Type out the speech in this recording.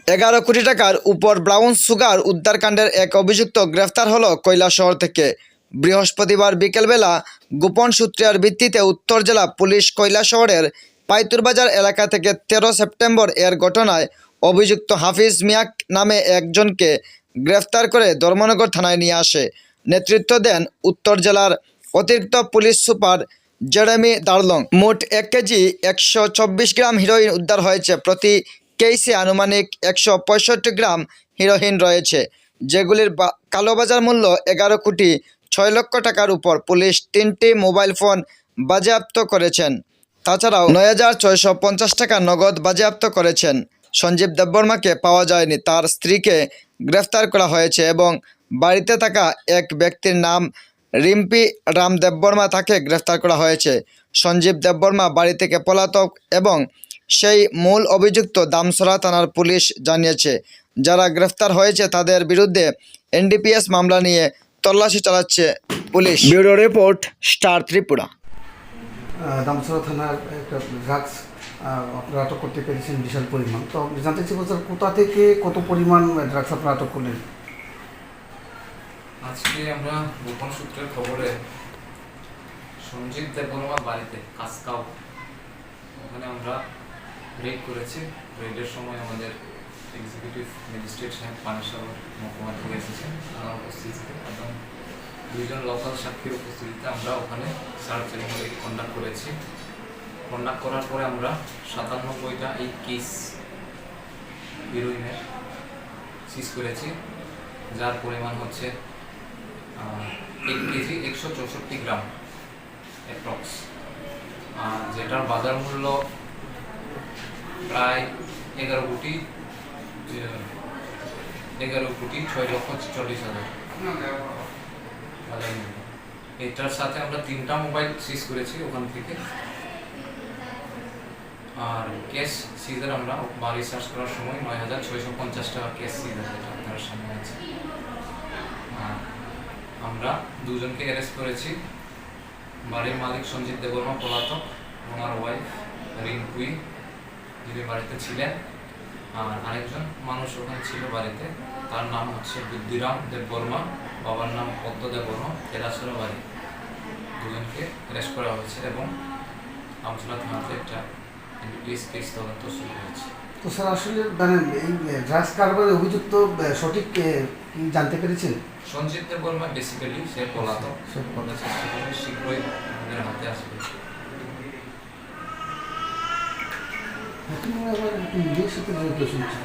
11 কোটি টাকার উপর ব্রাউন সুগার উদ্ধারকাণ্ডের এক অভিযুক্ত গ্রেফতার হলো কৈলাসহর থেকে। বৃহস্পতিবার বিকেলবেলা গোপন সূত্রের ভিত্তিতে উত্তর জেলা পুলিশ কৈলাসহরের পাইতুরবাজার এলাকা থেকে 13 সেপ্টেম্বর এর ঘটনায় অভিযুক্ত হাফিজ মিয়া নামে একজনকে গ্রেফতার করে ধর্মনগর থানায় নিয়ে আসে। নেতৃত্ব দেন উত্তর জেলার অতিরিক্ত পুলিশ সুপার জেরেমি দার্লং। মোট 1 কেজি 124 গ্রাম হিরোইন উদ্ধার হয়েছে। প্রতি কেসে আনুমানিক 165 গ্রাম হিরোইন রয়েছে, যেগুলির কালোবাজার মূল্য 11 কোটি 6 লক্ষ টাকার উপর। পুলিশ 3টি মোবাইল ফোন বাজেয়াপ্ত করেছেন। তাছাড়াও 9,650 টাকা নগদ বাজেয়াপ্ত করেছেন। সঞ্জীব দেববর্মাকে পাওয়া যায়নি, তার স্ত্রীকে গ্রেফতার করা হয়েছে এবং বাড়িতে থাকা এক ব্যক্তির নাম রিম্পি রাম দেববর্মা, তাকে গ্রেফতার করা হয়েছে। সঞ্জীব দেববর্মা বাড়ি থেকে পলাতক এবং সেই মূল অভিযুক্ত দামছড়া থানার পুলিশ জানিয়েছে। যারা গ্রেফতার হয়েছে তাদের বিরুদ্ধে এনডিপিএস মামলা নিয়ে তল্লাশি চালাচ্ছে police. Bureau report, star Tripura. Damchhara থানার একটা ড্রাগস আপনারা আটক করতে পেরেছেন বিশাল পরিমাণ। তো জানতে চাইব স্যার, কোথা থেকে কত পরিমাণ ড্রাগস আপনারা আটক করলেন? আজকে আমরা গোপন সূত্রের খবরে সঞ্জীব দেববর্মার বাড়িতে কাসকাও, ওখানে আমরা রেড করেছি। রেডের সময় আমাদের এক্সিকিউটিভ ম্যাজিস্ট্রেট সাহেব পানেশ্বর মহকুমা থেকে এসেছেন, আমার উপস্থিতিতে এবং 2জন লোকাল সাক্ষীর উপস্থিতিতে আমরা ওখানে সার্চ কন্ডাক্ট করেছি। কন্ডাক্ট করার পরে আমরা 97টা এই কেস হিরোইনের সিজ করেছি, যার পরিমাণ হচ্ছে 1 কেজি 164 গ্রাম অ্যাপ্রক্স, যেটার বাজার মূল্য প্রায় 11 কোটি 6 লক্ষ 40 হাজার। এটার সাথে আমরা 3টা মোবাইল সিজ করেছি ওখান থেকে। আর ক্যাশ সিজার আমরা বাড়ি সার্চ করার সময় 9,650 টাকা ক্যাশ সিজার, যেটা আপনার সামনে আছে। আমরা 2জনকে অ্যারেস্ট করেছি। বাড়ির মালিক সঞ্জীব দেববর্মা পলাতক, ওনার ওয়াইফ রিঙ্কুই যিনি বাড়িতে ছিলেন, আর আরেকজন মানুষ ওখানে ছিল বাড়িতে, তার নাম হচ্ছে বুদ্ধিরাম দেববর্মা, বাবার নাম পদ্ম দেববর্মা, কেরাসরা বাড়ি। 2জনকে অ্যারেস্ট করা হয়েছে এবং আমসলা থানাতে একটা কেস তদন্ত শুরু হয়েছে। তো স্যার, আসলে মানে এই ড্রাগস কারবারের অভিযুক্ত সঠিক জানতে পেরেছেন? সঞ্জীব দেববর্মা বেসিক্যালি সে পলাতক, শীঘ্রই আমাদের হাতে আসবে। এখন আবার শুনছি